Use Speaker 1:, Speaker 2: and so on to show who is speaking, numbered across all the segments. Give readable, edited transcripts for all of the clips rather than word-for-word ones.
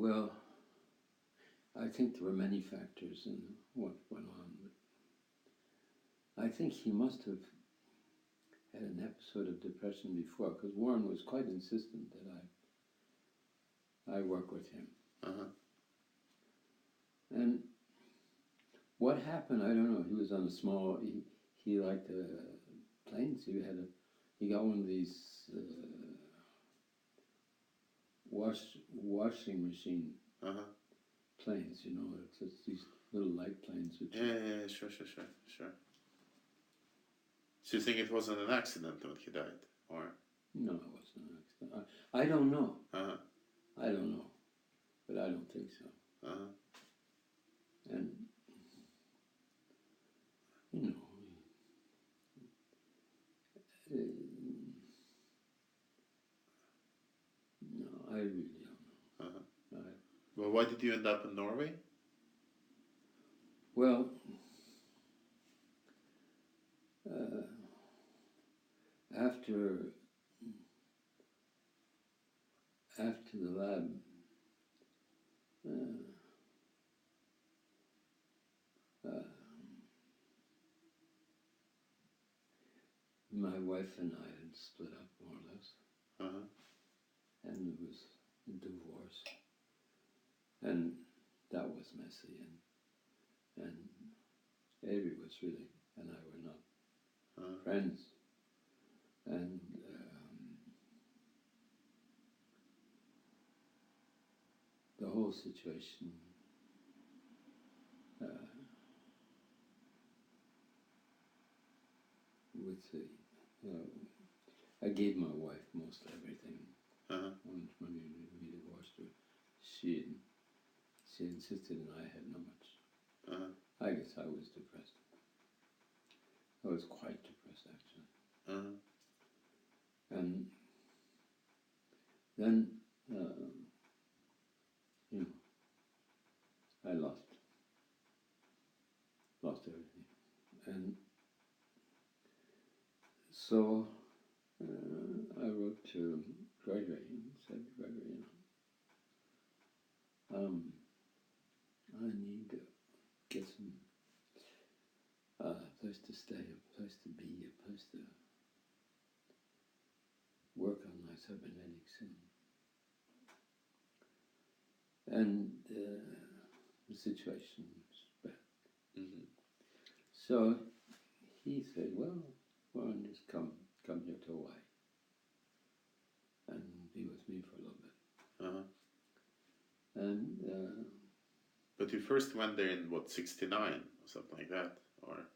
Speaker 1: Well, I think there were many factors in what went on. But I think he must have had an episode of depression before, because Warren was quite insistent that I work with him.
Speaker 2: Uh-huh.
Speaker 1: And what happened, I don't know. He was on a small. He liked planes. He got one of these washing machine planes. You know, it's just these little light planes.
Speaker 2: Yeah, sure. So you think it wasn't an accident when he died, or?
Speaker 1: No, it wasn't an accident. I don't know.
Speaker 2: Uh-huh.
Speaker 1: I don't know, but I don't think so.
Speaker 2: Uh-huh.
Speaker 1: And you know, no, I really don't know.
Speaker 2: Well, why did you end up in Norway?
Speaker 1: Well, after the lab, my wife and I had split up more or less, and it was a divorce, and that was messy, and Avery was really, and I were not friends, and the whole situation with the, I gave my wife most everything. When we divorced her, she insisted, and I had not much. I guess I was depressed. I was quite depressed, actually. And then, I lost everything, and so I wrote to Gregory and said, Gregory, I need to get some place to stay, a place to be, a place to work on my cybernetics, and the situation was bad. So he said, well, just come here to Hawaii and be with me for a little bit. And
Speaker 2: but you first went there in what, 69 or something like that, or?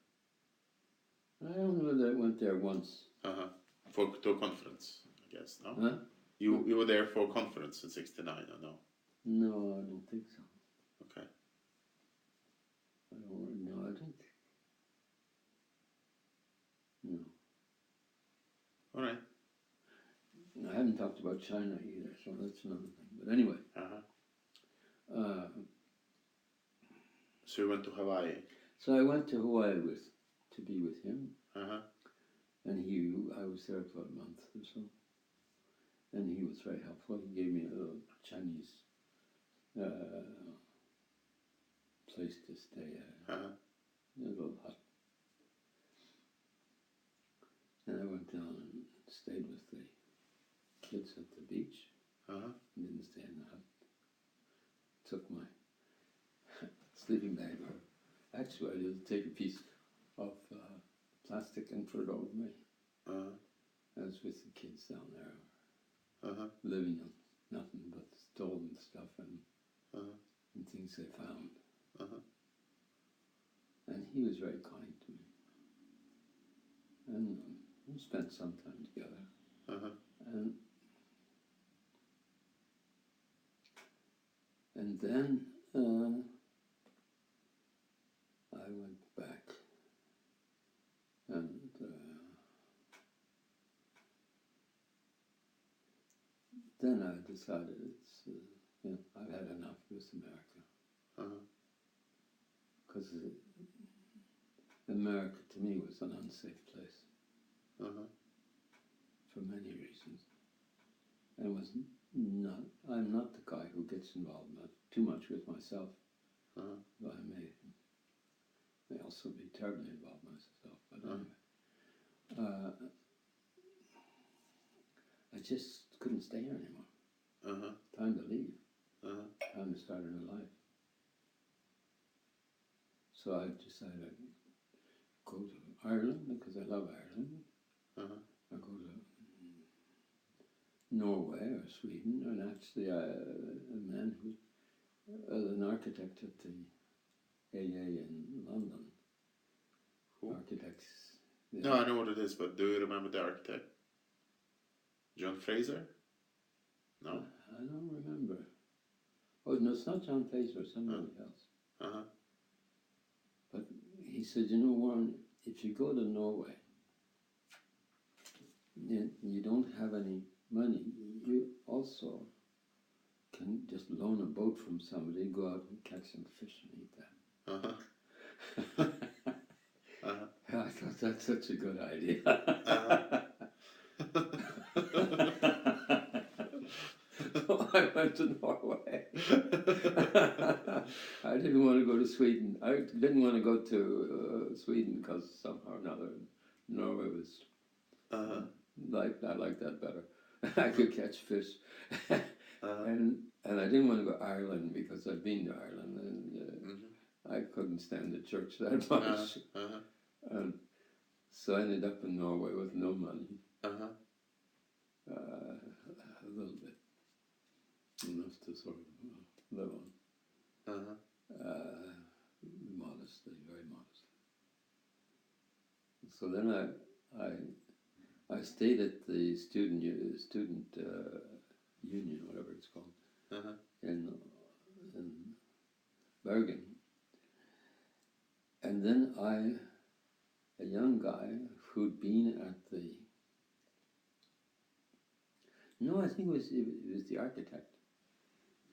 Speaker 1: I don't know whether I went there once.
Speaker 2: To a conference, I guess, no?
Speaker 1: Huh?
Speaker 2: You were there for a conference in 69, or no?
Speaker 1: No, I don't think so.
Speaker 2: Okay.
Speaker 1: I don't. No.
Speaker 2: All right.
Speaker 1: I haven't talked about China either, so that's another thing. But anyway.
Speaker 2: So you went to Hawaii?
Speaker 1: So I went to Hawaii to be with him. And I was there for a month or so. And he was very helpful. He gave me a little Chinese place to stay at. A little hut. And I went down and stayed with the kids at the beach. Didn't stay in the hut. Took my sleeping bag, or actually I did take a piece of plastic and put it over me. I was with the kids down there, living on nothing but stolen stuff and things they found. And he was very kind to me. And we spent some time together. And then I went back, and then I decided I've had enough with America. Because America to me was an unsafe place. For many reasons. And it was not. I'm not the guy who gets involved not too much with myself. But I may also be terribly involved myself. But anyway, I just couldn't stay here anymore. Time to leave. Time to start a new life. So I decided I'd go to Ireland because I love Ireland. I go to Norway or Sweden, and actually a man who, an architect at the AA in London.
Speaker 2: Who?
Speaker 1: Architects.
Speaker 2: No, I know what it is, but do you remember the architect? John Fraser? No?
Speaker 1: I don't remember. Oh, no, it's not John Fraser, somebody else. But he said, you know, Warren, if you go to Norway, you don't have any money, you also can just loan a boat from somebody, go out and catch some fish and eat that. I thought that's such a good idea. So I went to Norway. I didn't want to go to Sweden. I didn't want to go to Sweden because somehow or another Norway was I liked that better. I could catch fish, and I didn't want to go to Ireland because I'd been to Ireland and I couldn't stand the church that much. And so I ended up in Norway with no money. A little bit. Enough to sort of live on. Modestly, very modestly. So then I stayed at the student union, whatever it's called, in Bergen. And then a young guy who'd been at the, no, I think it was the architect,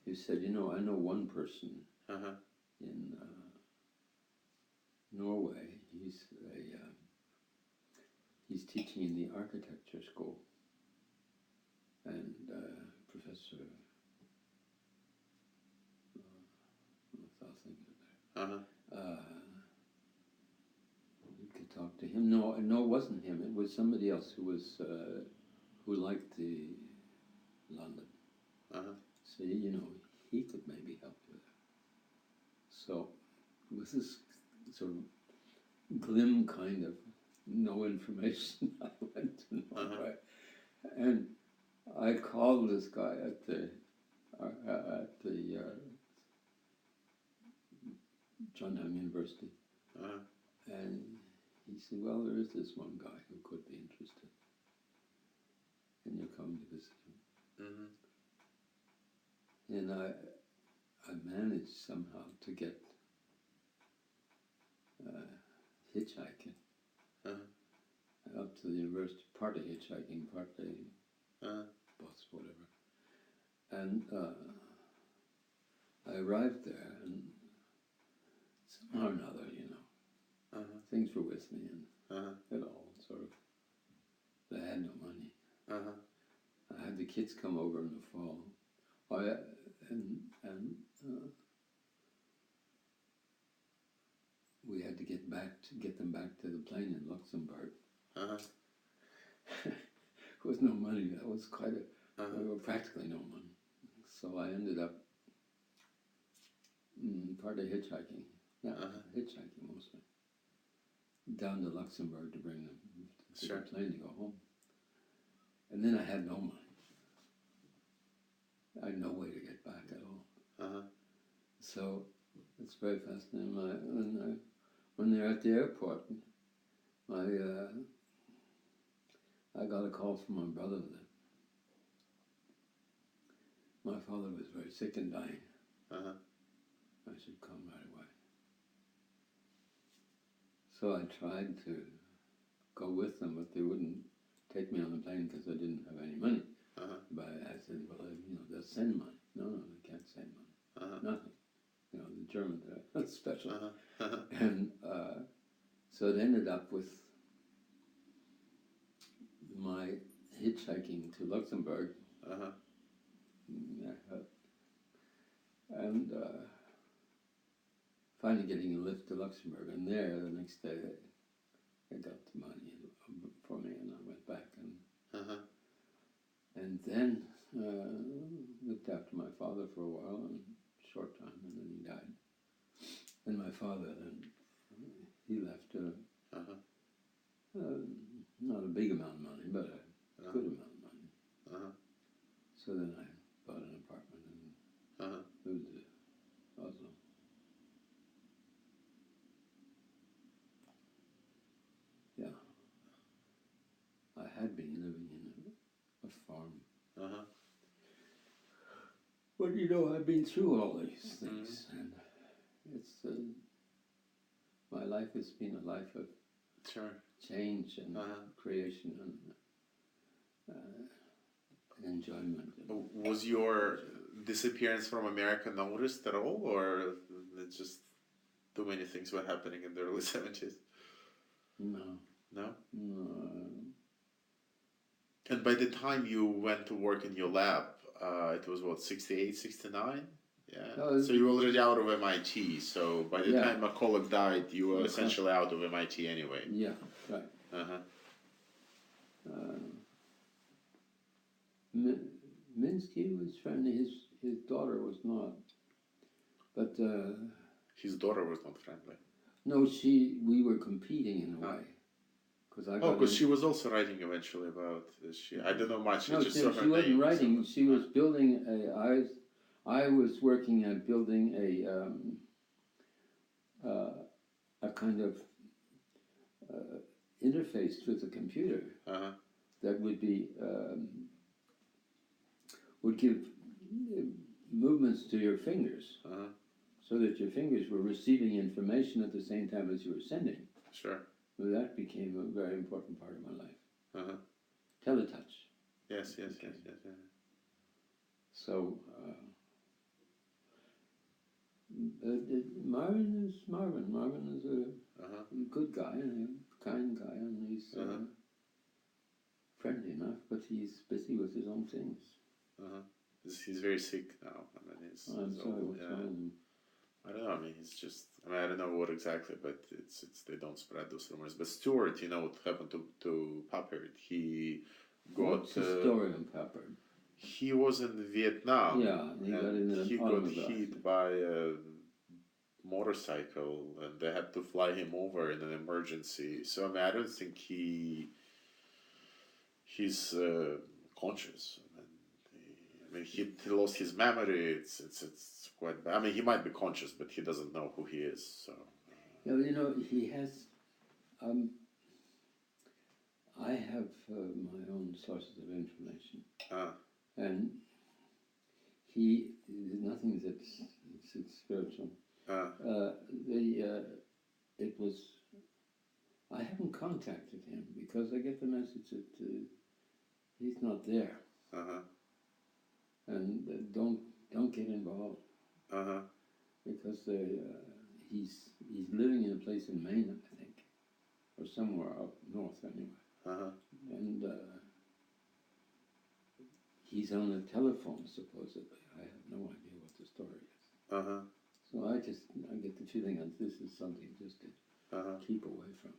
Speaker 1: who said, you know, I know one person in Norway. He's teaching in the architecture school, and Professor. I'll think of it. You could talk to him. No, it wasn't him. It was somebody else who was who liked the London. So you know, he could maybe help you there. So with this sort of glim kind of no information, I went to Norway, and I called this guy at the Trondheim University, and he said, "Well, there is this one guy who could be interested, and you're coming to visit him." And I managed somehow to get hitchhiking up to the university, partly hitchhiking, partly bus, whatever. And I arrived there, and somehow or another, you know, things were with me, and it all sort of, they had no money. I had the kids come over in the fall. We had to get them back to the plane in Luxembourg. With no money, that was quite practically no money. So I ended up partly hitchhiking, hitchhiking mostly, down to Luxembourg to bring them to the plane to go home. And then I had no money. I had no way to get back at all. So it's very fascinating. When they're at the airport, I got a call from my brother that my father was very sick and dying. I should come right away. So I tried to go with them, but they wouldn't take me on the plane because I didn't have any money. But I said, well, you know, they'll send money. No, they can't send money. Nothing. You know, the Germans are special. And so it ended up with my hitchhiking to Luxembourg And finally getting a lift to Luxembourg, and there the next day they got the money for me, and I went back and then looked after my father for a while, and short time, and then he died. And my father then he left not a big amount of money, but a good amount of money. So then I bought an apartment and moved to Oslo. Yeah, I had been living in a farm. But you know, I've been through all these things, and it's my life has been a life of change and creation and enjoyment.
Speaker 2: Was your disappearance from America noticed at all, or it's just too many things were happening in the early 70s?
Speaker 1: No.
Speaker 2: No?
Speaker 1: No.
Speaker 2: And by the time you went to work in your lab, it was what, 68, 69? Yeah. So you were already out of MIT. So by the time a colleague died, you were essentially out of MIT anyway.
Speaker 1: Yeah, right. Minsky was friendly. His daughter was not. But
Speaker 2: his daughter was not friendly.
Speaker 1: No, we were competing in a way.
Speaker 2: Because she was also writing eventually about this. I don't know much.
Speaker 1: No, she wasn't writing. She was building I was working at building a kind of interface with the computer that would be would give movements to your fingers, so that your fingers were receiving information at the same time as you were sending.
Speaker 2: Sure.
Speaker 1: Well, that became a very important part of my life. Teletouch.
Speaker 2: Yes.
Speaker 1: So, Marvin is Marvin. Marvin is a good guy and a kind guy, and he's friendly enough, but he's busy with his own things.
Speaker 2: He's very sick now. I mean,
Speaker 1: I'm sorry, what's wrong?
Speaker 2: I don't know. I mean, it's just. I mean, I don't know what exactly, but it's. They don't spread those rumors. But Stewart, you know what happened to Papert? He got.
Speaker 1: What's the story on Papert?
Speaker 2: He was in Vietnam.
Speaker 1: Yeah, he got
Speaker 2: hit by a motorcycle, and they had to fly him over in an emergency. So I mean, I don't think he's conscious. I mean, he lost his memory. It's quite bad. I mean, he might be conscious, but he doesn't know who he is. So.
Speaker 1: Yeah, you know, he has. I have my own sources of information, and nothing that's spiritual. It was. I haven't contacted him because I get the message that he's not there. And don't get involved. Because he's living in a place in Maine, I think, or somewhere up north anyway. And he's on a telephone supposedly. I have no idea what the story is. So I get the feeling that this is something just to keep away from.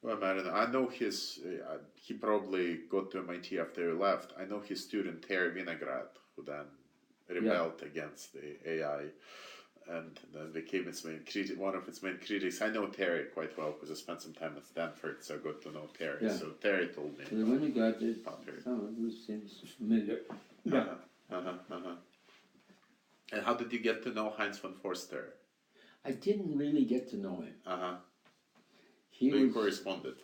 Speaker 2: Well, I know he probably got to MIT after he left. I know his student Terry Winograd, who then rebelled against the AI and then became one of its main critics. I know Terry quite well because I spent some time at Stanford, so I got to know Terry. Yeah. So Terry told me.
Speaker 1: The Winograd is some of this seems familiar. Yeah.
Speaker 2: And how did you get to know Heinz von Forster?
Speaker 1: I didn't really get to know him.
Speaker 2: We corresponded.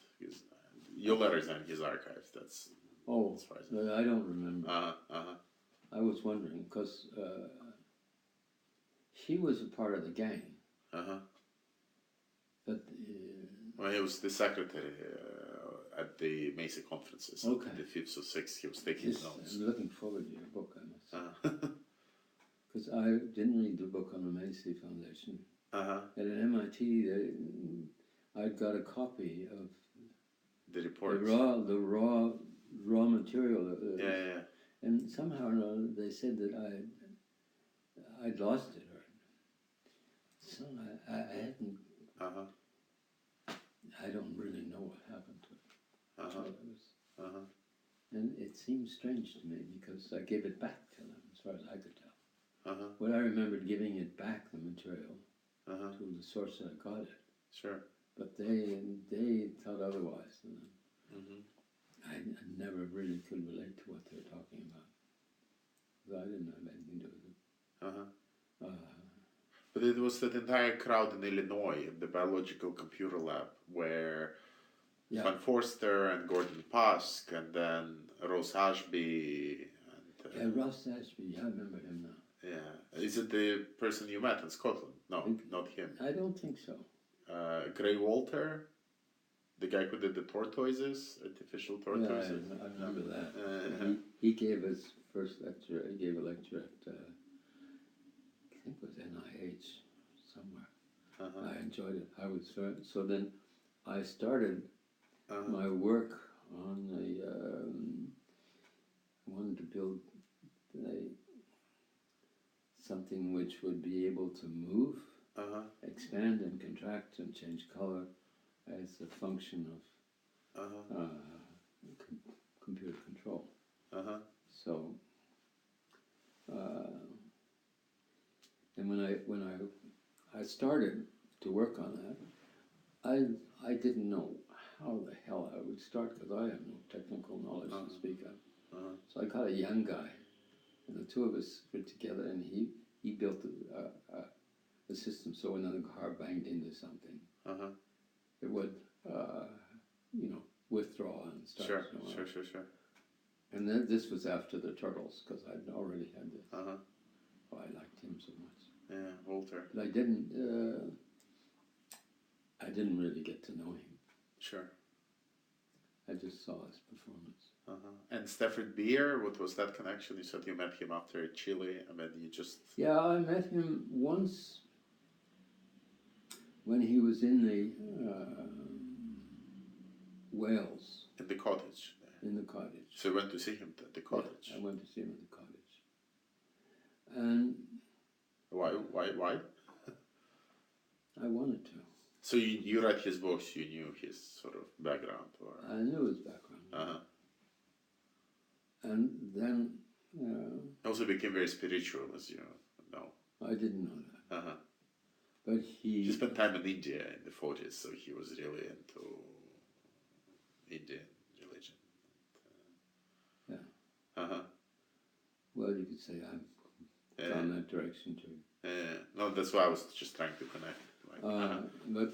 Speaker 2: Your letters are in his archives. That's
Speaker 1: as far as I don't remember. I was wondering because he was a part of the gang. But
Speaker 2: well, he was the secretary at the Macy conferences.
Speaker 1: Okay.
Speaker 2: The 5th or 6th, he was taking notes.
Speaker 1: I'm looking forward to your book, I must say. Because I didn't read the book on the Macy Foundation. At an MIT, I got a copy of
Speaker 2: the report,
Speaker 1: the raw material. and somehow or another they said that I'd lost it, or so I hadn't. I don't really know what happened to it. So it was, and it seemed strange to me because I gave it back to them, as far as I could tell. But I remembered giving it back, the material, to the source that I got it.
Speaker 2: Sure.
Speaker 1: But they thought otherwise. And I never really could relate to what they were talking about. Because I didn't have anything to do with it.
Speaker 2: But it was that entire crowd in Illinois, in the biological computer lab, where Van Forster and Gordon Pask, and then Ross Ashby. And,
Speaker 1: Ross Ashby, I remember him now.
Speaker 2: Yeah. Is it the person you met in Scotland? No, not him.
Speaker 1: I don't think so.
Speaker 2: Gray Walter, the guy who did the tortoises, artificial tortoises.
Speaker 1: Yeah, I remember that. He gave his first lecture. He gave a lecture at, I think it was NIH somewhere. I enjoyed it. I was so then I started my work on I wanted to build something which would be able to move, expand and contract and change color as a function of computer control. So, and when I started to work on that, I didn't know how the hell I would start because I have no technical knowledge to speak of. So I got a young guy, and the two of us were together, and he built a system so when the car banged into something, it would, withdraw and start.
Speaker 2: Sure.
Speaker 1: And then this was after the Turtles, because I'd already had this. Oh, I liked him so much.
Speaker 2: Yeah, Walter.
Speaker 1: But I didn't really get to know him.
Speaker 2: Sure.
Speaker 1: I just saw his performance.
Speaker 2: And Stafford Beer, what was that connection? You said you met him after Chile. I mean, you just...
Speaker 1: Yeah, I met him once when he was in the Wales.
Speaker 2: In the cottage.
Speaker 1: In the cottage.
Speaker 2: So you went to see him at the cottage?
Speaker 1: Yeah, I went to see him at the cottage. And...
Speaker 2: Why?
Speaker 1: I wanted to.
Speaker 2: So you read his books, you knew his sort of background? Or...
Speaker 1: I knew his background. And then...
Speaker 2: also became very spiritual, as you know.
Speaker 1: I didn't know that. But he
Speaker 2: spent time in India in the 40s, so he was really into Indian religion.
Speaker 1: Yeah. Well, you could say I've gone that direction too.
Speaker 2: No, that's why I was just trying to connect.
Speaker 1: But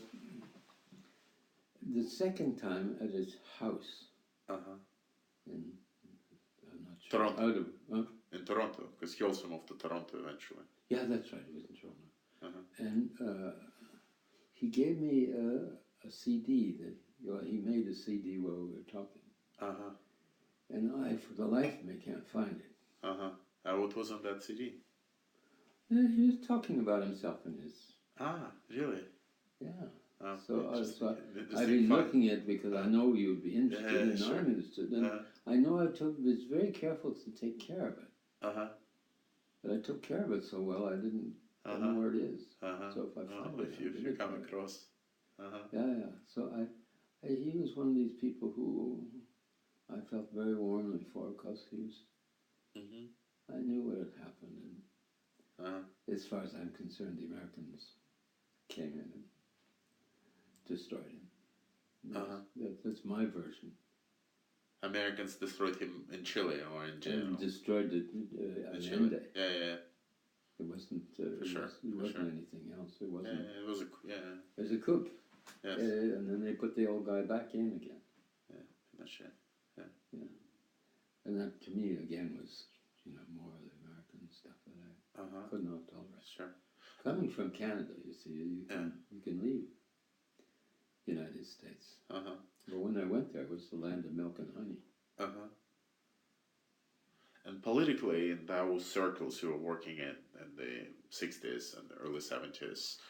Speaker 1: the second time at his house in, I'm not sure.
Speaker 2: Toronto. In Toronto, because he also moved to Toronto eventually.
Speaker 1: Yeah, that's right. He was in Toronto. And he gave me a CD that he made a CD while we were talking. And I, for the life of me, can't find it.
Speaker 2: What was on that CD?
Speaker 1: He was talking about himself and his.
Speaker 2: Really?
Speaker 1: Yeah. So I've been looking at it because I know you would be interested, and sure. I'm interested. And I know I was very careful to take care of it. But I took care of it so well, I didn't know where it is. So if I find it,
Speaker 2: if you come across.
Speaker 1: Yeah. So he was one of these people who I felt very warmly for because he was. I knew what had happened, and as far as I'm concerned, the Americans came in and destroyed him. That's my version.
Speaker 2: Americans destroyed him in Chile or in general?
Speaker 1: And destroyed it in Chile.
Speaker 2: Yeah.
Speaker 1: It wasn't. It wasn't anything else. It wasn't.
Speaker 2: It was
Speaker 1: It was a coup.
Speaker 2: Yes.
Speaker 1: And then they put the old guy back in again.
Speaker 2: Pinochet.
Speaker 1: Yeah. And that to me again was, more of the American stuff that I could not tolerate.
Speaker 2: Sure.
Speaker 1: Coming from Canada, you see, you can leave the United States. But when I went there, it was the land of milk and honey.
Speaker 2: And politically, in those circles you were working in the 60s and the early 70s,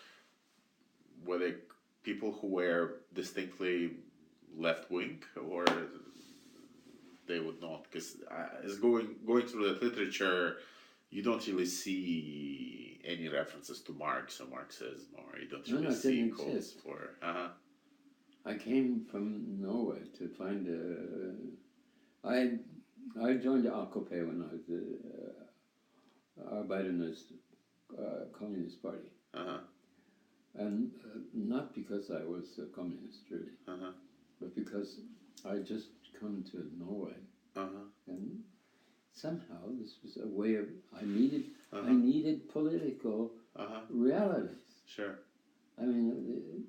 Speaker 2: were they people who were distinctly left-wing, or they would not, because as going through that literature, you don't really see any references to Marx or Marxism, or you don't really
Speaker 1: it
Speaker 2: see
Speaker 1: didn't
Speaker 2: calls
Speaker 1: exist.
Speaker 2: for.
Speaker 1: I came from Norway to find I joined the AKP when I was the Arbeidernes Communist Party. And not because I was a communist, really, but because I just come to Norway, and somehow this was a way of I needed political realities.
Speaker 2: Sure.
Speaker 1: I mean,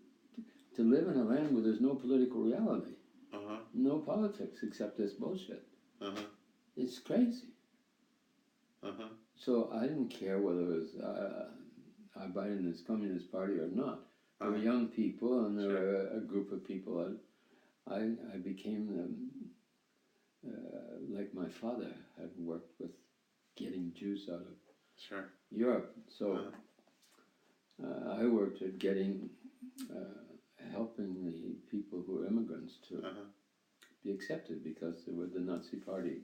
Speaker 1: to live in a land where there's no political reality, no politics except this bullshit, it's crazy. So I didn't care whether it was Biden's Communist Party or not. There were young people, and there were a group of people. I became like my father had worked with getting Jews out of Europe. So I worked at getting helping the people who were immigrants to be accepted, because there was the Nazi Party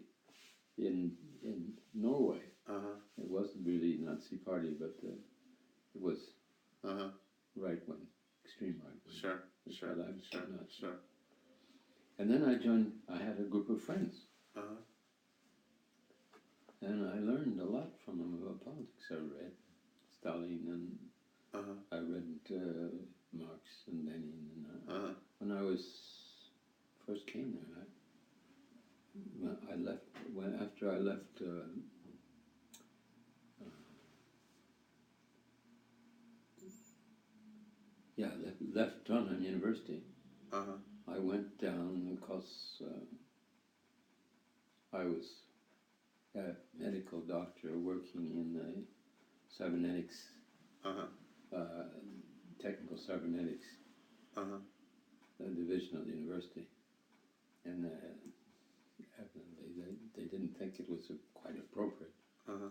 Speaker 1: in Norway. It wasn't really a Nazi Party, but it was right wing, extreme right wing.
Speaker 2: Sure.
Speaker 1: And then I had a group of friends. And I learned a lot from them about politics. I read Stalin, and I read Marx and Lenin. And when I first came there, after I left left Trondheim University, I went down because I was a medical doctor working in the cybernetics, technical cybernetics division of the university, and they didn't think it was quite appropriate.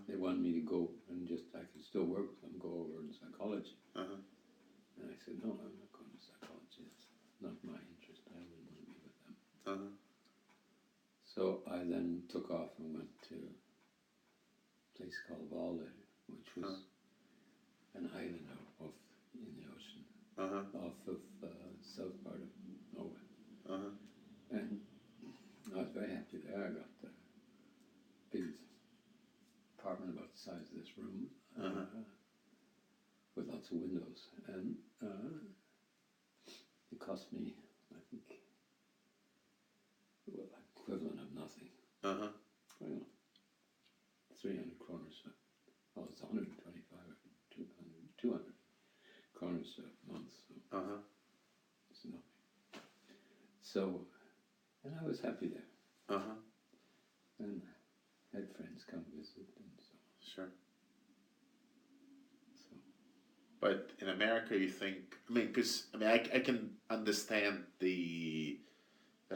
Speaker 1: They wanted me to go and I could still work with them, go over in psychology. And I said, no, I'm not going to psychology. That's not my interest. I wouldn't want to be with them. So I then took off and went to a place called Hvaler, which was an island off in the ocean, off of south part of Norway. And I was very happy there. I got the biggest apartment about the size of this room, with lots of windows, and it cost me, I think, equivalent of nothing. 300 kroners. It's 125 or 200 kroners a month. So it's nothing. So, and I was happy there. And had friends come visit and so on.
Speaker 2: Sure. But in America, you think, I can understand the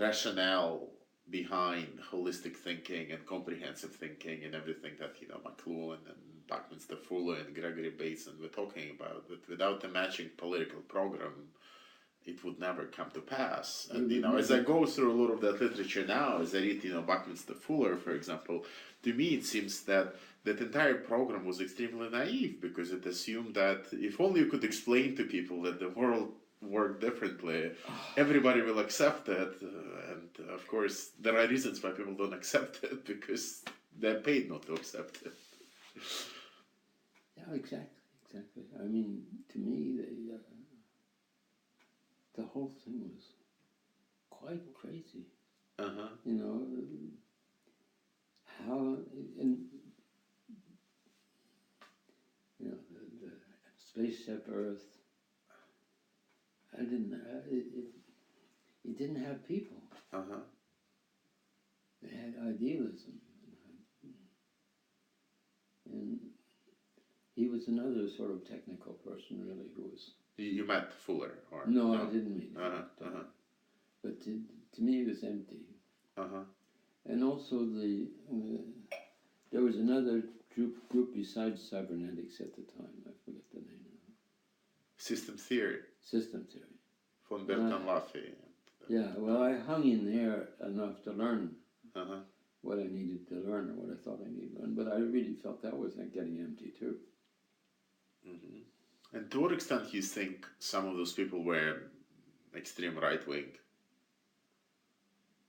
Speaker 2: rationale behind holistic thinking and comprehensive thinking and everything that, McLuhan and Buckminster Fuller and Gregory Bateson were talking about, but without a matching political program, it would never come to pass. And, as I go through a lot of that literature now, as I read, Buckminster Fuller, for example, to me it seems that that entire program was extremely naive, because it assumed that if only you could explain to people that the world worked differently, everybody will accept it. And of course, there are reasons why people don't accept it, because they're paid not to accept it.
Speaker 1: Yeah, exactly. I mean, to me, the whole thing was quite crazy. How the spaceship Earth. It didn't have people. It had idealism, and he was another sort of technical person, really, who was.
Speaker 2: You met Fuller, or
Speaker 1: no? I didn't meet him. But to me, it was empty. And also there was another group besides cybernetics at the time. I forget the name.
Speaker 2: System theory. Von Bertalanffy.
Speaker 1: Yeah, well, I hung in there enough to learn what I needed to learn or what I thought I needed to learn. But I really felt that was getting empty too.
Speaker 2: And to what extent do you think some of those people were extreme right wing?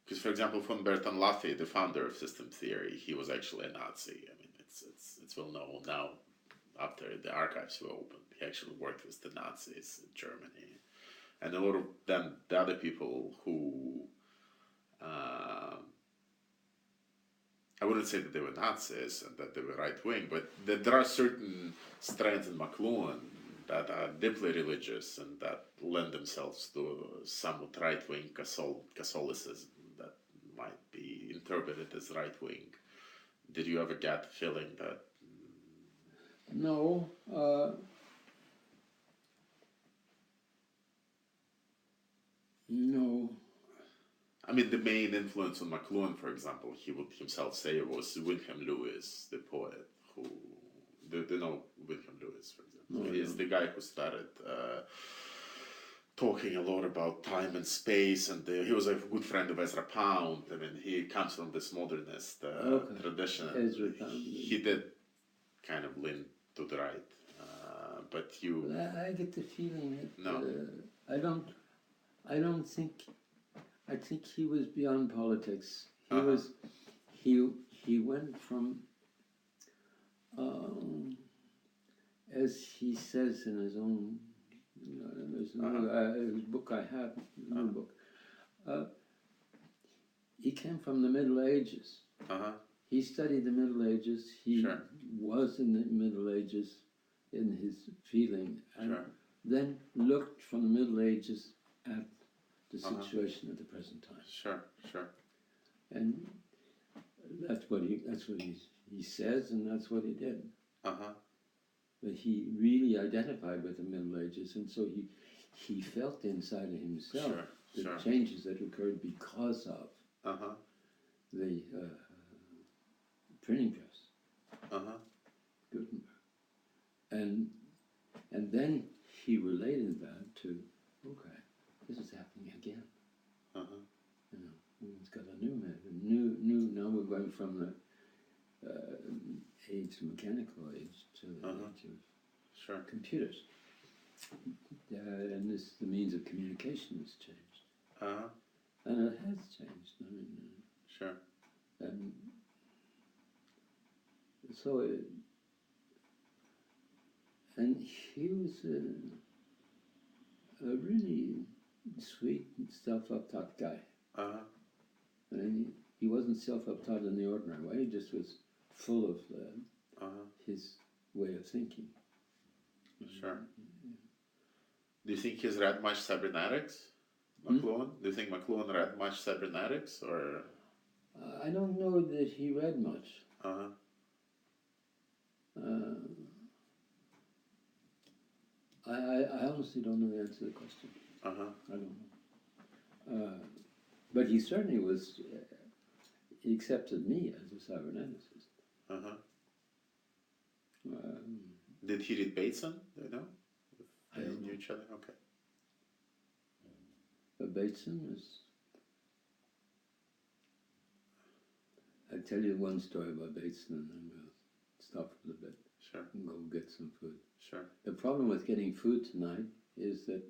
Speaker 2: Because, for example, von Bertalan Laffey, the founder of system theory, he was actually a Nazi. I mean, it's well known now. After the archives were opened, he actually worked with the Nazis in Germany, and a lot of them, the other people who, I wouldn't say that they were Nazis and that they were right wing, but there are certain strands in McLuhan that are deeply religious and that lend themselves to somewhat right wing Catholicism that might be interpreted as right wing. Did you ever get the feeling that?
Speaker 1: No. No.
Speaker 2: I mean, the main influence on McLuhan, for example, he would himself say was Wilhelm Lewis, the poet, who, they know Wilhelm Lewis, for example.
Speaker 1: No,
Speaker 2: He's the guy who started talking a lot about time and space, and he was a good friend of Ezra Pound. I mean, he comes from this modernist tradition.
Speaker 1: Ezra Pound.
Speaker 2: He did kind of lean to the right, but you...
Speaker 1: I get the feeling that
Speaker 2: No.
Speaker 1: I don't think. I think he was beyond politics. He
Speaker 2: Uh-huh.
Speaker 1: was. He went from. As he says in his own, there's his book I have, new book. He came from the Middle Ages. He studied the Middle Ages. He
Speaker 2: Sure.
Speaker 1: was in the Middle Ages in his feeling, and
Speaker 2: Sure.
Speaker 1: then looked from the Middle Ages at the situation at the present time.
Speaker 2: Sure.
Speaker 1: And that's what he says, and that's what he did. But he really identified with the Middle Ages, and so he felt inside of himself the changes that occurred because of the printing press, Gutenberg, and then he related that to, okay, this is happening again. It's got a new. Now we're going from the age, mechanical age, to the age of computers. And the means of communication has changed. And it has changed. I mean, and so, and he was a really sweet, self-taught guy. And he wasn't self-taught in the ordinary way. He just was full of his way of thinking.
Speaker 2: Sure. Do you think he's read much cybernetics, McLuhan? Do you think McLuhan read much cybernetics, or?
Speaker 1: I don't know that he read much. I honestly don't know the answer to the question. I don't know. But he certainly was. He accepted me as a cyberneticist.
Speaker 2: Did he read Bateson? Do you know?
Speaker 1: I don't
Speaker 2: knew
Speaker 1: know.
Speaker 2: each other. Okay.
Speaker 1: But Bateson was. I'll tell you one story about Bateson, and then we'll stop for a bit
Speaker 2: Sure.
Speaker 1: and go get some food.
Speaker 2: Sure.
Speaker 1: The problem with getting food tonight is that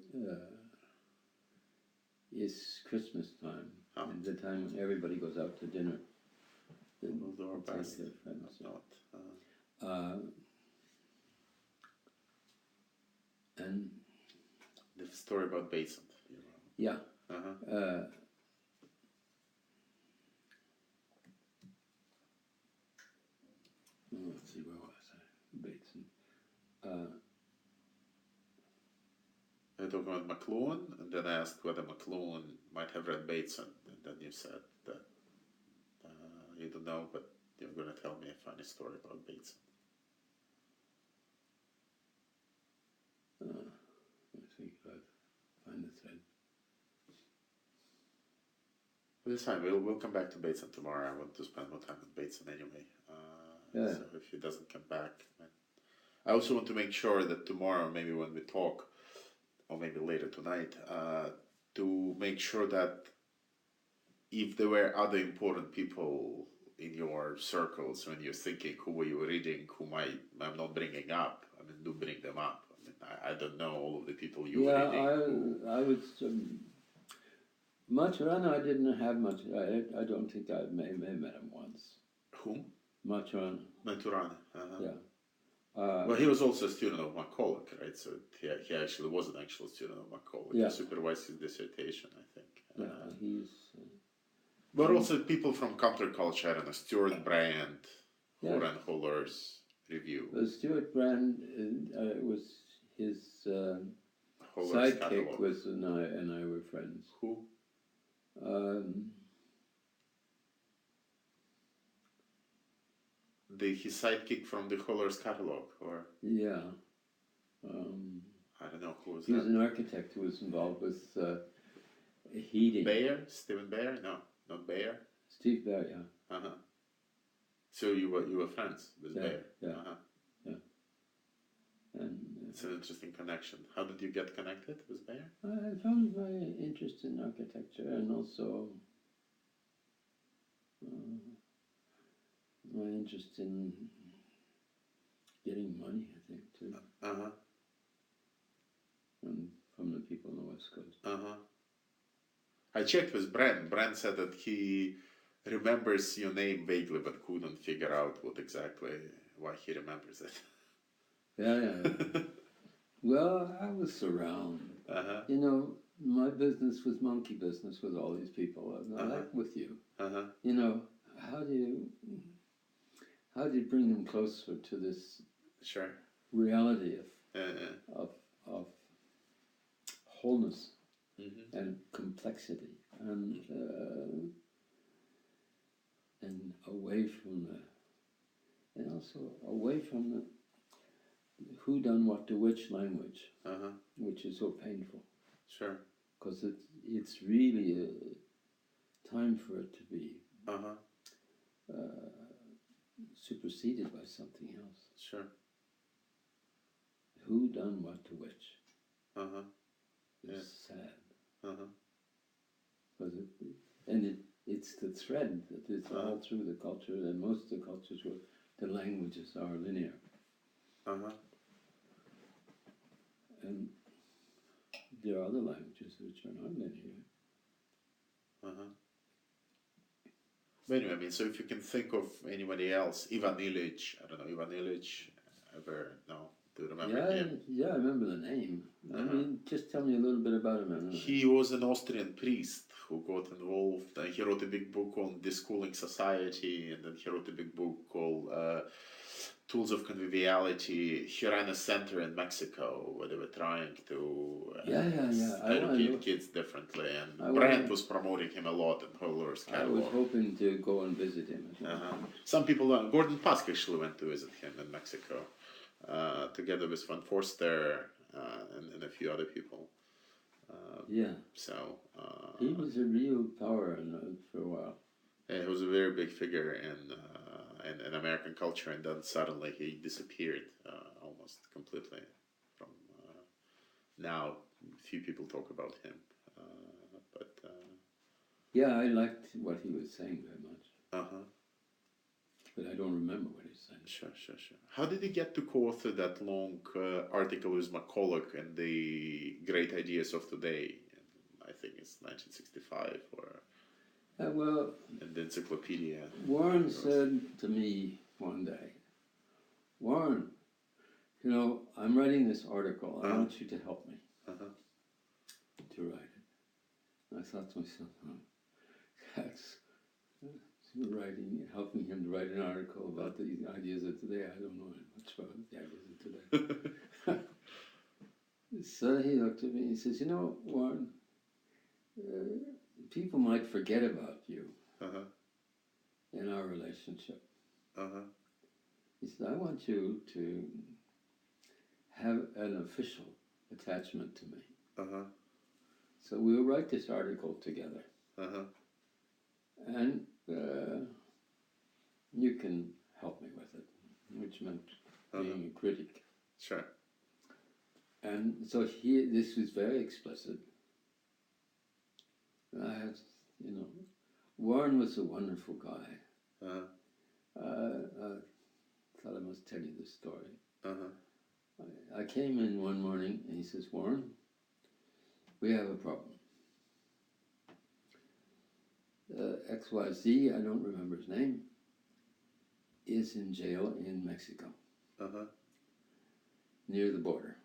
Speaker 1: it's Christmas time, and the time when everybody goes out to dinner.
Speaker 2: We'll do our
Speaker 1: Take
Speaker 2: best.
Speaker 1: their friends.
Speaker 2: Not.
Speaker 1: And
Speaker 2: The story about Bateson.
Speaker 1: yeah, let's see, where was I? Bateson.
Speaker 2: I talked about McLuhan, and then I asked whether McLuhan might have read Bateson, and then you said that you don't know, but you're going to tell me a funny story about Bateson.
Speaker 1: I think I'll find the thread.
Speaker 2: But it's fine. We'll come back to Bateson tomorrow. I want to spend more time with Bateson anyway. So if he doesn't come back, I also want to make sure that tomorrow, maybe when we talk, or maybe later tonight, to make sure that if there were other important people in your circles when you're thinking who were you reading, whom I'm not bringing up. I mean, do bring them up. I mean, I don't know all of the people you were reading.
Speaker 1: I was Maturana. I didn't have much. I don't think I may met him once.
Speaker 2: Whom?
Speaker 1: Maturana.
Speaker 2: Maturana. Uh-huh.
Speaker 1: Yeah.
Speaker 2: Well, he was also a student of McCulloch, right? So he actually was an actual student of McCulloch.
Speaker 1: Yeah.
Speaker 2: He supervised his dissertation, I think.
Speaker 1: Yeah, he's.
Speaker 2: But also people from counterculture, I don't know, Stuart Brand, who
Speaker 1: Yeah.
Speaker 2: ran Holler's Review.
Speaker 1: Stuart Brand was his
Speaker 2: Holler's
Speaker 1: sidekick
Speaker 2: catalog.
Speaker 1: was and I were friends.
Speaker 2: Who? His sidekick from the Holler's catalog, or
Speaker 1: Yeah.
Speaker 2: I don't know who was
Speaker 1: He was
Speaker 2: that.
Speaker 1: an architect who was involved with heating.
Speaker 2: Bayer, Stephen Bayer? No, not Bayer.
Speaker 1: Steve Baer, yeah.
Speaker 2: Uh huh. So you were friends with
Speaker 1: Yeah,
Speaker 2: Bayer.
Speaker 1: yeah.
Speaker 2: Uh-huh.
Speaker 1: And
Speaker 2: It's an interesting connection. How did you get connected with Bayer?
Speaker 1: I found my interest in architecture and also my interest in getting money, I think, too,
Speaker 2: Uh huh.
Speaker 1: and from the people on the West Coast.
Speaker 2: Uh huh. I checked with Brent. Brent said that he remembers your name vaguely, but couldn't figure out why he remembers it.
Speaker 1: Yeah. Well, I was around.
Speaker 2: Uh-huh.
Speaker 1: You know, my business was monkey business with all these people, and I like with you.
Speaker 2: Uh-huh.
Speaker 1: You know, how do you bring them closer to this
Speaker 2: Sure.
Speaker 1: reality
Speaker 2: Uh-huh.
Speaker 1: of wholeness
Speaker 2: Mm-hmm.
Speaker 1: and complexity and away from and also away from the who done what to which language,
Speaker 2: Uh-huh.
Speaker 1: which is so painful
Speaker 2: Sure.
Speaker 1: because it's really a time for it to be
Speaker 2: Uh-huh.
Speaker 1: superseded by something else.
Speaker 2: Sure.
Speaker 1: Who done what to which
Speaker 2: Uh-huh.
Speaker 1: is sad.
Speaker 2: Uh-huh.
Speaker 1: Because it's the thread that is all through the culture, and most of the cultures where the languages are linear.
Speaker 2: Uh-huh.
Speaker 1: And there are other languages which are not linear.
Speaker 2: Uh-huh. But anyway, I mean, so if you can think of anybody else, Ivan Illich, I don't know, Ivan Illich, do you remember him?
Speaker 1: Yeah, I remember the name. I mean, just tell me a little bit about him. Anyway.
Speaker 2: He was an Austrian priest who got involved. He wrote a big book on Deschooling Society, and then he wrote a big book called Tools of Conviviality. He ran a center in Mexico where they were trying to educate kids differently. And Brent was promoting him a lot in Holler's catalog.
Speaker 1: I was hoping to go and visit him.
Speaker 2: Some people, Gordon Pask actually went to visit him in Mexico, together with Van Forster and a few other people. So
Speaker 1: he was a real power for a while.
Speaker 2: He was a very big figure in American culture, and then suddenly he disappeared almost completely. From now, few people talk about him,
Speaker 1: yeah, I liked what he was saying very much.
Speaker 2: Uh-huh.
Speaker 1: But I don't remember what he was saying.
Speaker 2: Sure. How did he get to co-author that long article with McCulloch and the Great Ideas of Today? I think it's 1965, or in the encyclopedia.
Speaker 1: Warren said to me one day, Warren, you know, I'm writing this article. I want you to help me to write it. And I thought to myself, that's helping him to write an article about the ideas of today. I don't know much about the ideas of today. So he looked at me and he says, you know, Warren, people might forget about you in our relationship. He said, I want you to have an official attachment to me. So we'll write this article together. And you can help me with it, which meant being a critic.
Speaker 2: Sure.
Speaker 1: And so this was very explicit. I had, Warren was a wonderful guy.
Speaker 2: Uh-huh.
Speaker 1: I thought I must tell you this story.
Speaker 2: Uh-huh.
Speaker 1: I came in one morning and he says, Warren, we have a problem. XYZ, I don't remember his name, is in jail in Mexico,
Speaker 2: Uh-huh.
Speaker 1: near the border.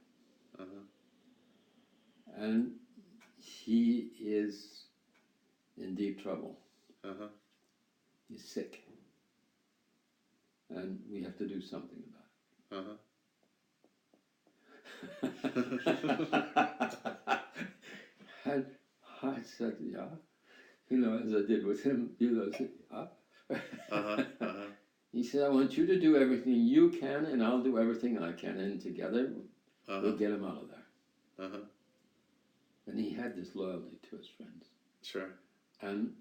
Speaker 2: Uh-huh.
Speaker 1: And he is in deep trouble.
Speaker 2: Uh-huh.
Speaker 1: He's sick. And we have to do something about
Speaker 2: Uh-huh.
Speaker 1: it. And I said, yeah. As I did with him, said, yeah.
Speaker 2: Uh-huh. Uh-huh.
Speaker 1: He said, I want you to do everything you can, and I'll do everything I can, and together we'll get him out of there.
Speaker 2: Uh-huh.
Speaker 1: And he had this loyalty to his friends.
Speaker 2: Sure.
Speaker 1: And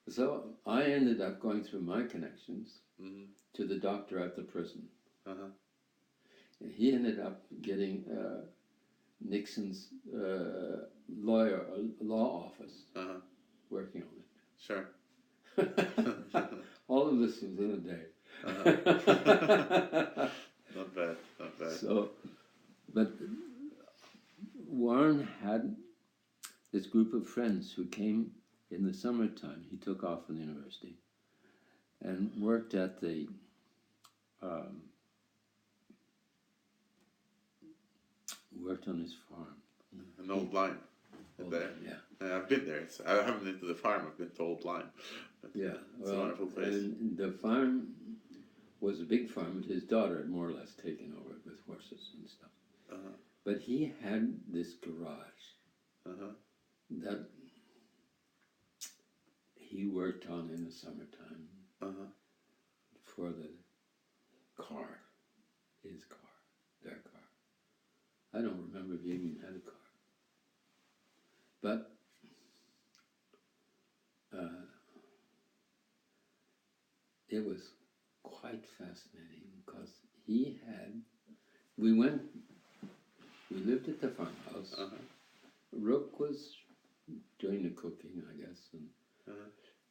Speaker 1: so I ended up going through my connections to the doctor at the prison.
Speaker 2: Uh-huh.
Speaker 1: And he ended up getting Nixon's law office working on it.
Speaker 2: Sure.
Speaker 1: All of this was in a day.
Speaker 2: Not bad, not bad.
Speaker 1: So, but Warren had this group of friends who came in the summertime. He took off from the university and worked at the worked on his farm.
Speaker 2: An old lime. There.
Speaker 1: Yeah.
Speaker 2: I've been there. I haven't been to the farm. I've been to Old Lime. But
Speaker 1: Yeah,
Speaker 2: it's a wonderful place.
Speaker 1: And the farm was a big farm, but his daughter had more or less taken over it with horses and stuff.
Speaker 2: Uh-huh.
Speaker 1: But he had this garage that he worked on in the summertime for the car, his car, their car. I don't remember if he even had a car. But it was quite fascinating because we lived at the farmhouse. Rook was doing the cooking, I guess, and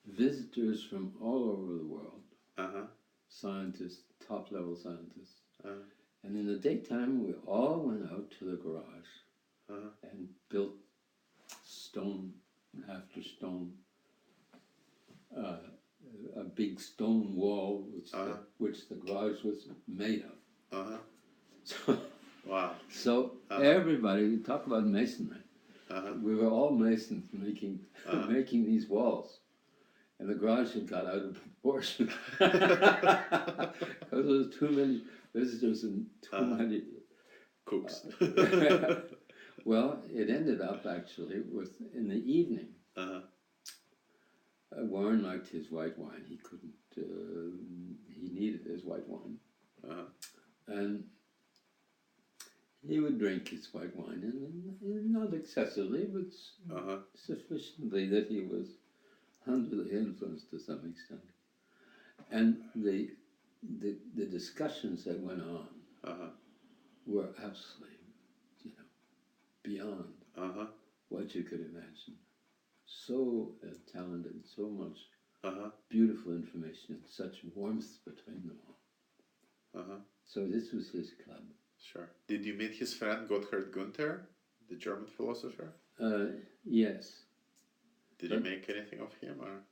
Speaker 1: visitors from all over the world, scientists, top-level scientists. And in the daytime, we all went out to the garage and built stone after stone, a big stone wall, which the garage was made of. So,
Speaker 2: wow.
Speaker 1: So everybody, talk about masonry. We were all masons making these walls, and the garage had got out of proportion because there was too many visitors and too many
Speaker 2: cooks.
Speaker 1: Well, it ended up actually with in the evening. Warren liked his white wine. He couldn't. He needed his white wine, and he would drink his white wine, and not excessively, but sufficiently that he was under the influence to some extent. And the discussions that went on were absolutely, beyond what you could imagine. So talented, so much beautiful information, and such warmth between them all. So this was his club.
Speaker 2: Sure. Did you meet his friend Gotthard Gunther, the German philosopher?
Speaker 1: Yes.
Speaker 2: Did you make anything of him, or?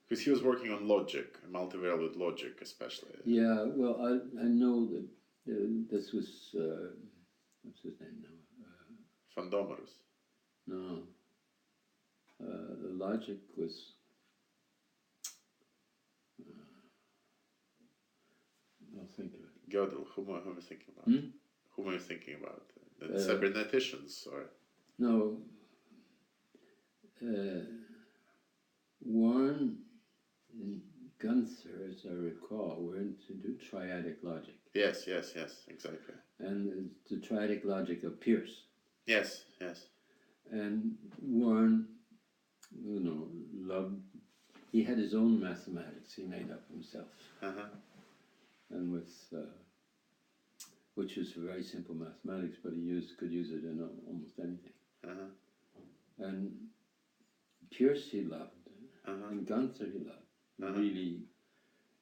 Speaker 2: Because he was working on logic, multivalued logic, especially.
Speaker 1: Yeah. Well, I know that this was what's his name now?
Speaker 2: Van Domerus.
Speaker 1: No. The logic was. I'll think of it.
Speaker 2: Gödel. Whom am I thinking about? Whom am I thinking about? The cyberneticians, or?
Speaker 1: No. Warren and Gunther, as I recall, were into triadic logic.
Speaker 2: Yes, exactly.
Speaker 1: And the triadic logic of Peirce.
Speaker 2: Yes.
Speaker 1: And Warren, loved. He had his own mathematics. He made up himself. And with, which was very simple mathematics, but he could use it in almost anything. And Pierce he loved,
Speaker 2: Uh-huh.
Speaker 1: and Gunther he loved.
Speaker 2: Uh-huh.
Speaker 1: Really,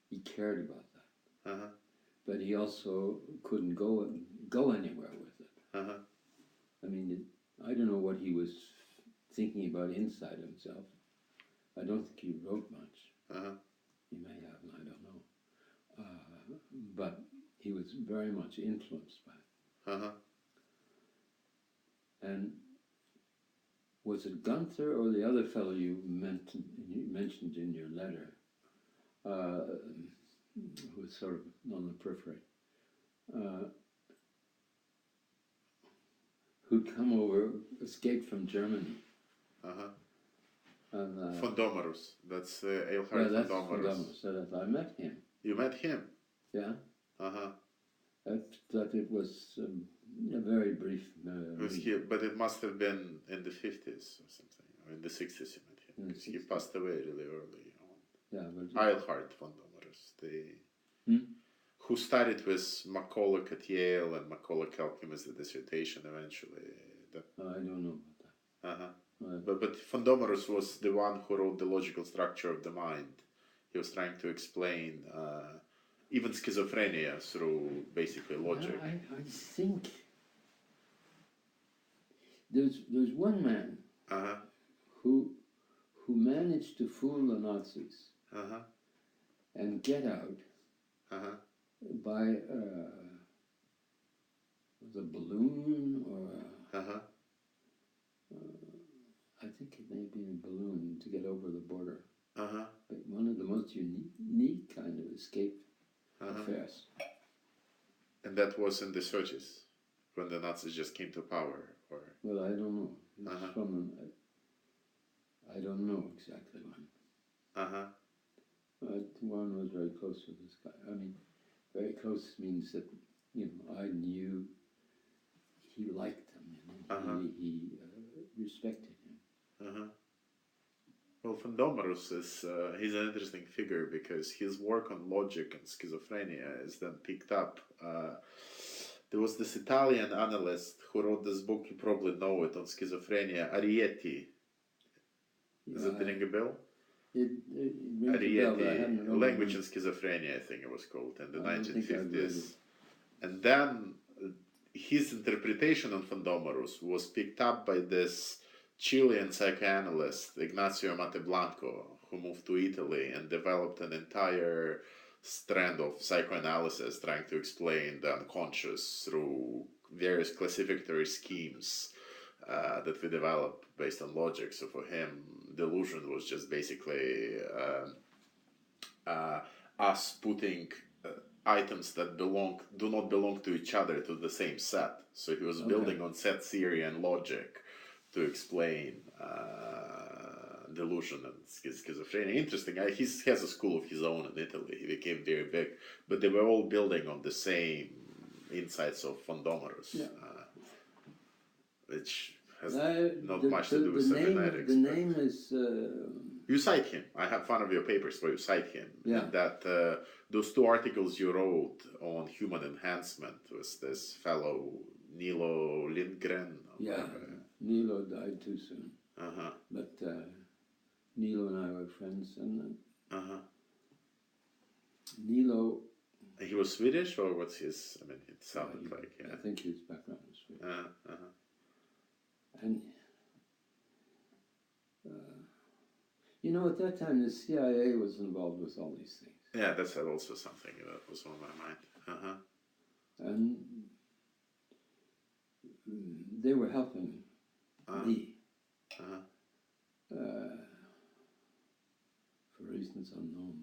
Speaker 1: he cared about that.
Speaker 2: Uh-huh.
Speaker 1: But he also couldn't go anywhere with it.
Speaker 2: Uh-huh.
Speaker 1: I mean, I don't know what he was thinking about inside himself. I don't think he wrote much.
Speaker 2: Uh-huh.
Speaker 1: He may have, I don't know. But he was very much influenced by it.
Speaker 2: Uh-huh.
Speaker 1: And was it Gunther or the other fellow you mentioned in your letter, who was sort of on the periphery, who'd come over, escaped from Germany?
Speaker 2: Uh-huh.
Speaker 1: And,
Speaker 2: Fondomarus. That's Eilhard
Speaker 1: yeah, that's
Speaker 2: Fondomarus.
Speaker 1: so that I met him.
Speaker 2: You met him?
Speaker 1: Yeah,
Speaker 2: Uh-huh.
Speaker 1: I thought it was a very brief.
Speaker 2: Was he, but it must have been in the 50s or something, or in the 60s you met him,
Speaker 1: In the
Speaker 2: because he
Speaker 1: 60s.
Speaker 2: passed away really early on.
Speaker 1: Yeah, but
Speaker 2: Eilhard Fondomarus,
Speaker 1: Hmm?
Speaker 2: who studied with McCulloch at Yale, and McCulloch helped him with the dissertation eventually.
Speaker 1: I don't know about that.
Speaker 2: Uh-huh. But Fondomarus was the one who wrote The Logical Structure of the Mind. He was trying to explain even schizophrenia through basically logic.
Speaker 1: I think there's one man
Speaker 2: Uh-huh.
Speaker 1: who managed to fool the Nazis
Speaker 2: Uh-huh.
Speaker 1: and get out
Speaker 2: Uh-huh.
Speaker 1: by was a balloon or
Speaker 2: Uh-huh.
Speaker 1: I think it may be a balloon to get over the border.
Speaker 2: Uh-huh.
Speaker 1: But one of the most unique kind of escape
Speaker 2: Uh-huh.
Speaker 1: affairs.
Speaker 2: And that was in the 30s, when the Nazis just came to power, or
Speaker 1: Well, I don't know. It's
Speaker 2: Uh-huh.
Speaker 1: from I don't know exactly when.
Speaker 2: uh-huh.
Speaker 1: Warren was very close with this guy. I mean, very close means that I knew he liked him.
Speaker 2: Uh-huh.
Speaker 1: He respected him.
Speaker 2: Uh-huh. Well, Fondomarus is he's an interesting figure because his work on logic and schizophrenia is then picked up. There was this Italian analyst who wrote this book, you probably know it, on schizophrenia, Arietti. Is it ringing a bell?
Speaker 1: It rings a bell, but I haven't
Speaker 2: Arietti,
Speaker 1: read
Speaker 2: Language
Speaker 1: it.
Speaker 2: and Schizophrenia, I think it was called, in the
Speaker 1: I don't think I've read
Speaker 2: 1950s.
Speaker 1: it.
Speaker 2: And then his interpretation on Fondomarus was picked up by this Chilean psychoanalyst, Ignacio Mateblanco, who moved to Italy and developed an entire strand of psychoanalysis trying to explain the unconscious through various classificatory schemes that we develop based on logic. So for him, delusion was just basically us putting items that do not belong to each other to the same set. So he was building on set theory and logic to explain delusion and schizophrenia. Interesting. He has a school of his own in Italy. He became very big, but they were all building on the same insights of Fondomarus, which has not much to do with cybernetics.
Speaker 1: The name is.
Speaker 2: You cite him. I have one of your papers where you cite him.
Speaker 1: Yeah.
Speaker 2: And that those two articles you wrote on human enhancement was this fellow Nilo Lindgren.
Speaker 1: Yeah, Nilo died too soon.
Speaker 2: Uh-huh.
Speaker 1: But Nilo and I were friends, and
Speaker 2: Uh-huh.
Speaker 1: Nilo.
Speaker 2: He was Swedish, or what's his? I mean, it sounded like
Speaker 1: I think his background was Swedish.
Speaker 2: Uh-huh.
Speaker 1: And at that time the CIA was involved with all these things.
Speaker 2: Yeah, that's also something that was on my mind. Uh-huh.
Speaker 1: And they were helping me for reasons unknown,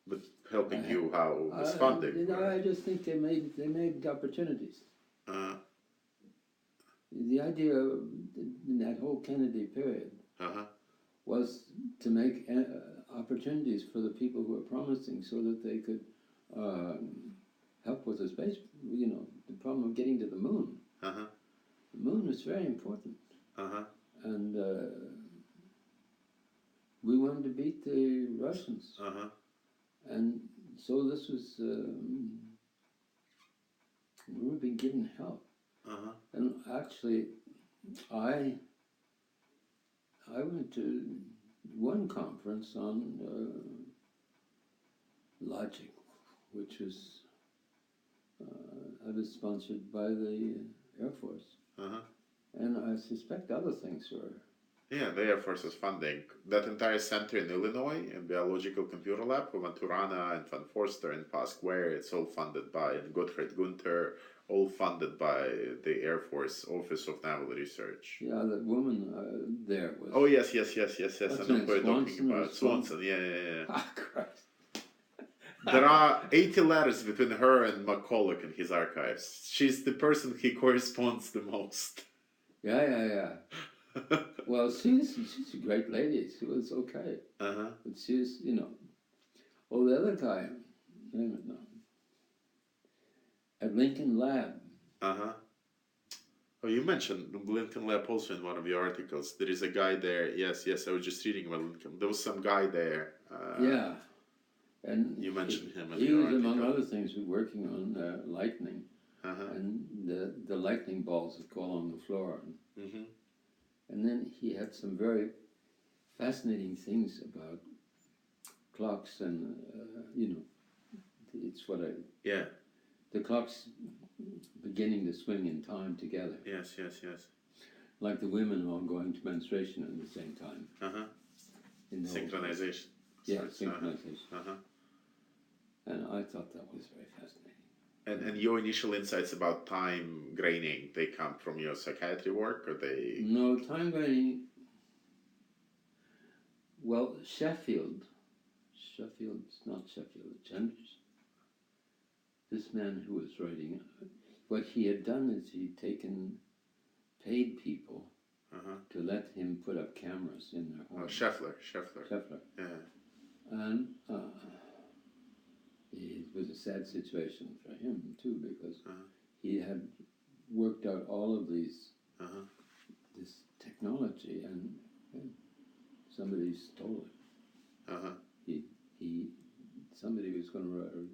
Speaker 2: But helping you how with funding?
Speaker 1: I just think they made opportunities.
Speaker 2: Uh-huh.
Speaker 1: The idea in that whole Kennedy period
Speaker 2: Uh-huh.
Speaker 1: was to make opportunities for the people who were promising, so that they could help with the space. The problem of getting to the moon.
Speaker 2: Uh-huh.
Speaker 1: The moon was very important,
Speaker 2: Uh-huh.
Speaker 1: and we wanted to beat the Russians,
Speaker 2: Uh-huh.
Speaker 1: and so this was we were being given help.
Speaker 2: Uh-huh.
Speaker 1: And actually, I I went to one conference on logic, which was I was sponsored by the Air Force, and I suspect other things were.
Speaker 2: Yeah, the Air Force is funding that entire center in Illinois in Biological Computer Lab for Maturana and Van Forster and Pasquare. It's all funded by and Gottfried Gunther, all funded by the Air Force Office of Naval Research.
Speaker 1: Yeah, that woman there was.
Speaker 2: Oh yes. I
Speaker 1: What's
Speaker 2: know
Speaker 1: her
Speaker 2: who
Speaker 1: name,
Speaker 2: you're talking
Speaker 1: Swanson or
Speaker 2: about. Swanson, yeah.
Speaker 1: Ah, Christ.
Speaker 2: There are 80 letters between her and McCulloch in his archives. She's the person he corresponds the most.
Speaker 1: Yeah. Well, she's a great lady. She was okay.
Speaker 2: Uh-huh.
Speaker 1: But she's, Oh, the other guy, name it now. At Lincoln Lab.
Speaker 2: Uh-huh. Oh, you mentioned Lincoln Lab also in one of your articles. There is a guy there. Yes, I was just reading about Lincoln. There was some guy there.
Speaker 1: Yeah. And
Speaker 2: you mentioned him in
Speaker 1: he
Speaker 2: your
Speaker 1: was,
Speaker 2: article.
Speaker 1: among other things, working on lightning. And the lightning balls that fall on the floor. And then he had some very fascinating things about clocks and, it's what I...
Speaker 2: Yeah.
Speaker 1: The clocks beginning to swing in time together.
Speaker 2: Yes.
Speaker 1: Like the women all going to menstruation at the same time.
Speaker 2: Synchronization.
Speaker 1: Yeah, synchronization. And I thought that was very fascinating.
Speaker 2: And your initial insights about time graining, they come from your psychiatry work, or they...
Speaker 1: No, time graining... Well, Sheffield's not Sheffield, Genders. This man who was writing, what he had done is he'd paid people to let him put up cameras in their home.
Speaker 2: Oh, Scheffler. Yeah.
Speaker 1: And it was a sad situation for him too, because he had worked out all of this technology, and somebody stole it. Somebody was going to,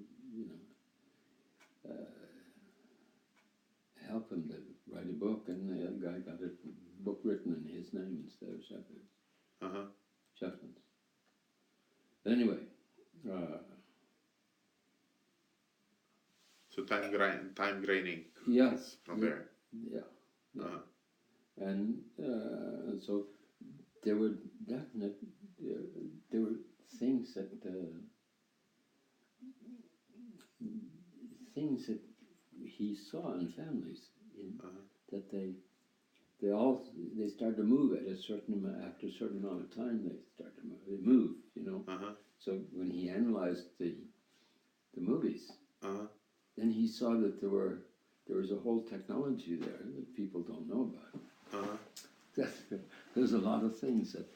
Speaker 1: help him to write a book, and the guy got a book written in his name instead of Sheffield's. Shefflin's. Anyway.
Speaker 2: So time graining.
Speaker 1: Yeah.
Speaker 2: From there.
Speaker 1: Yeah. And so there were definite, there were things that he saw in families that they started to move at after a certain amount of time. They moved, So when he analyzed the movies, then he saw that there was a whole technology there that people don't know about. There's a lot of things that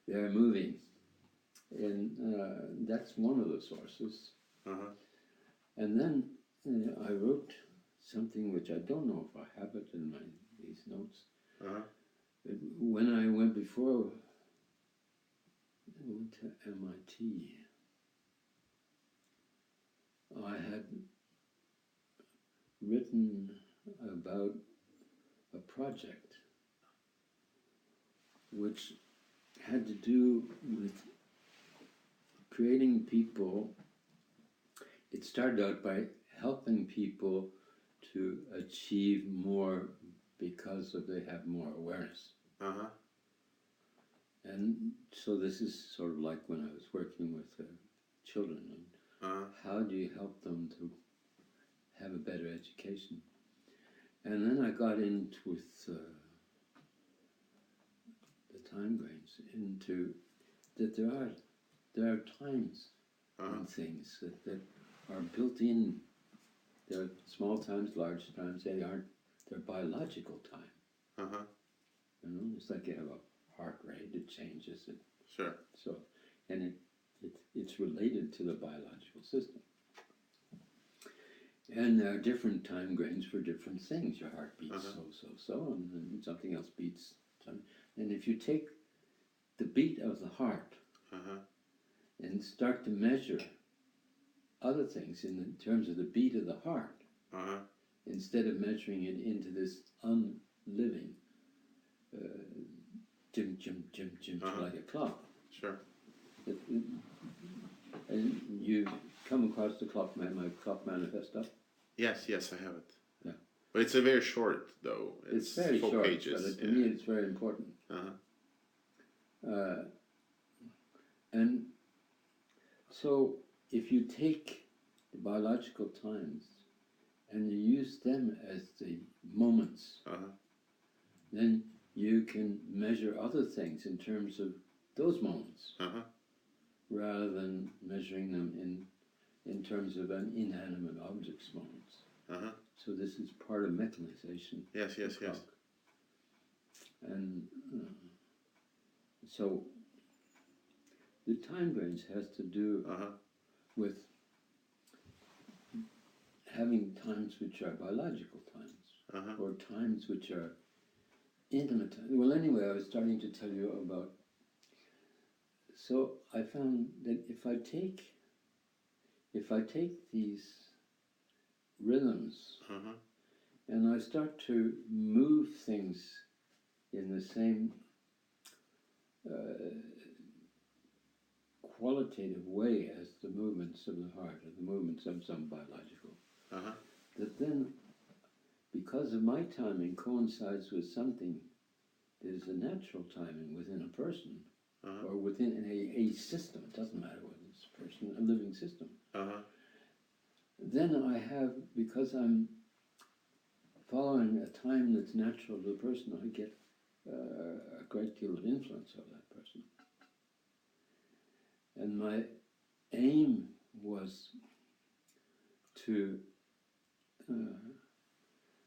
Speaker 1: they're moving, and that's one of the sources. And then I wrote something which I don't know if I have it in these notes. When I went to MIT, I had written about a project which had to do with creating people. It started out by helping people to achieve more because they have more awareness. And so this is sort of like when I was working with children, and how do you help them to have a better education? And then I got into with the time grains, into that there are times and things that are built in. There are small times, large times. They're biological time. It's like you have a heart rate, it changes it.
Speaker 2: Sure.
Speaker 1: So, and it's related to the biological system. And there are different time grains for different things. Your heart beats so, and then something else beats. And if you take the beat of the heart and start to measure other things in terms of the beat of the heart, instead of measuring it into this unliving jim, jim, jim, jim, like a clock.
Speaker 2: Sure.
Speaker 1: And you come across the clock man, my clock manifesto.
Speaker 2: Yes, I have it.
Speaker 1: Yeah.
Speaker 2: But it's a very short, though.
Speaker 1: It's very
Speaker 2: 4
Speaker 1: short,
Speaker 2: pages.
Speaker 1: but to me it's very important. And so if you take the biological times and you use them as the moments, then you can measure other things in terms of those moments, rather than measuring them in terms of an inanimate object's moments. So this is part of mechanization.
Speaker 2: Yes.
Speaker 1: And so the time range has to do with having times which are biological times, or times which are intimate times. Well, anyway, I was starting to tell you about. So I found that if I take these rhythms and I start to move things in the same qualitative way as the movements of the heart or the movements of some biological, that then, because of my timing coincides with something that is a natural timing within a person, or within a system, it doesn't matter whether it's a person, a living system, then I have, because I'm following a time that's natural to the person, I get a great deal of influence over that person. And my aim was to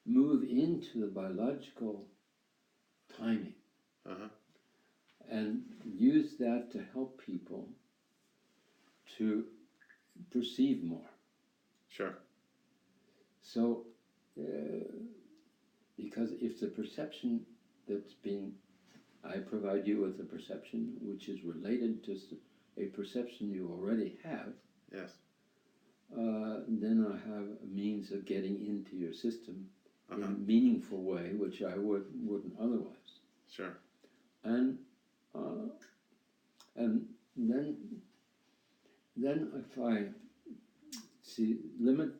Speaker 1: move into the biological timing and use that to help people to perceive more.
Speaker 2: Sure.
Speaker 1: So, because if the perception that's been, I provide you with a perception which is related to a perception you already have,
Speaker 2: yes,
Speaker 1: then I have a means of getting into your system in a meaningful way, which I wouldn't otherwise.
Speaker 2: Sure.
Speaker 1: And then if I see the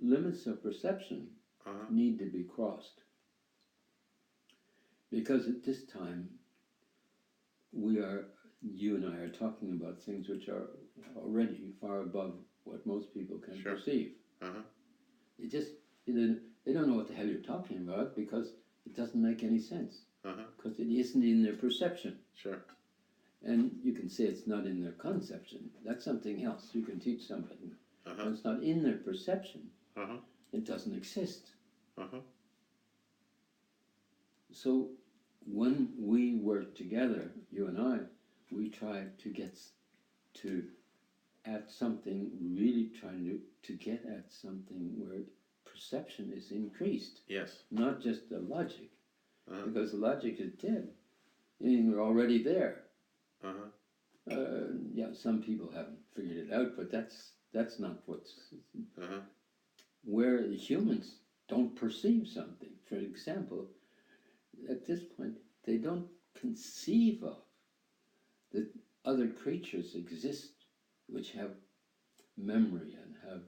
Speaker 1: limits of perception need to be crossed, because at this time you and I are talking about things which are already far above what most people can perceive. They don't know what the hell you're talking about, because it doesn't make any sense, because it isn't in their perception.
Speaker 2: Sure.
Speaker 1: And you can say it's not in their conception. That's something else. You can teach somebody. When it's not in their perception, it doesn't exist. So when we work together, you and I, we try to get at something, really trying to get at something where perception is increased.
Speaker 2: Yes.
Speaker 1: Not just the logic, because the logic is dead. You're already there. Yeah, some people haven't figured it out, but that's not what's where the humans don't perceive something. For example, at this point, they don't conceive of that other creatures exist which have memory and have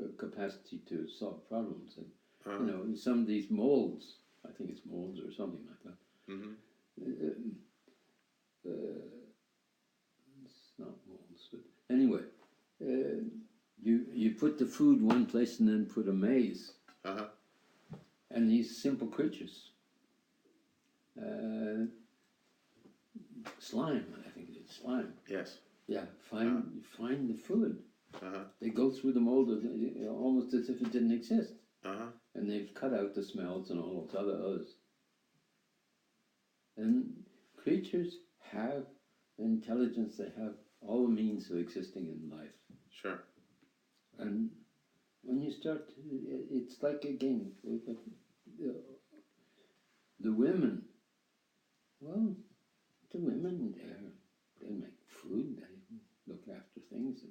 Speaker 1: a capacity to solve problems. And some of these molds, I think it's molds or something like that. It's not molds, but anyway, you put the food one place and then put a maze, and these simple creatures, slime, I think it's slime.
Speaker 2: Yes.
Speaker 1: Yeah, find the food. They go through the mold almost as if it didn't exist, and they've cut out the smells and all those others. And creatures have intelligence. They have all the means of existing in life.
Speaker 2: Sure.
Speaker 1: And when you start, it's like again, the women. Well, the women, they make food, they look after things.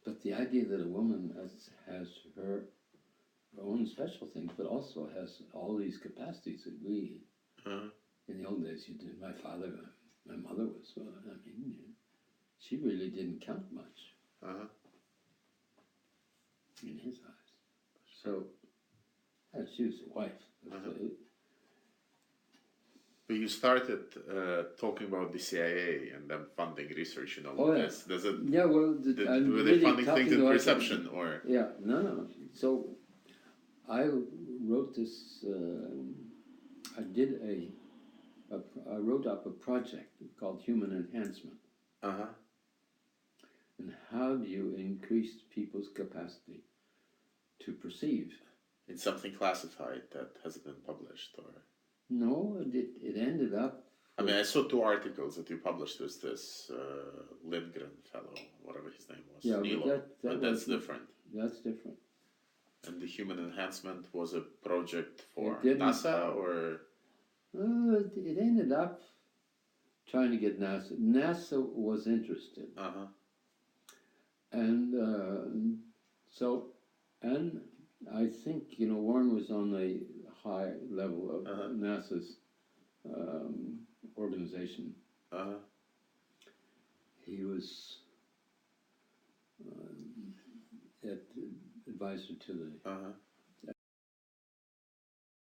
Speaker 1: But the idea that a woman has her own special things, but also has all these capacities that we,
Speaker 2: Uh-huh.
Speaker 1: in the old days, you did. My mother was, she really didn't count much
Speaker 2: Uh-huh.
Speaker 1: in his eyes. So, she was a wife. But,
Speaker 2: Uh-huh. But you started talking about the CIA and them funding research and all of this. Does it?
Speaker 1: Yeah, well,
Speaker 2: Were they funding things in perception or?
Speaker 1: Yeah, no. So I wrote this. I wrote up a project called Human Enhancement.
Speaker 2: Uh-huh.
Speaker 1: And how do you increase people's capacity to perceive?
Speaker 2: It's something classified that hasn't been published, or?
Speaker 1: No, it ended up.
Speaker 2: I mean, I saw 2 articles that you published with this Lindgren fellow, whatever his name was.
Speaker 1: Yeah,
Speaker 2: Nilo, but that's
Speaker 1: was,
Speaker 2: different.
Speaker 1: That's different.
Speaker 2: And the human enhancement was a project for
Speaker 1: It didn't-
Speaker 2: NASA, or?
Speaker 1: It ended up trying to get NASA. NASA was interested.
Speaker 2: Uh-huh.
Speaker 1: And and I think, Warren was on the high level of
Speaker 2: Uh-huh.
Speaker 1: NASA's organization.
Speaker 2: Uh-huh.
Speaker 1: He was advisor to the
Speaker 2: Uh-huh.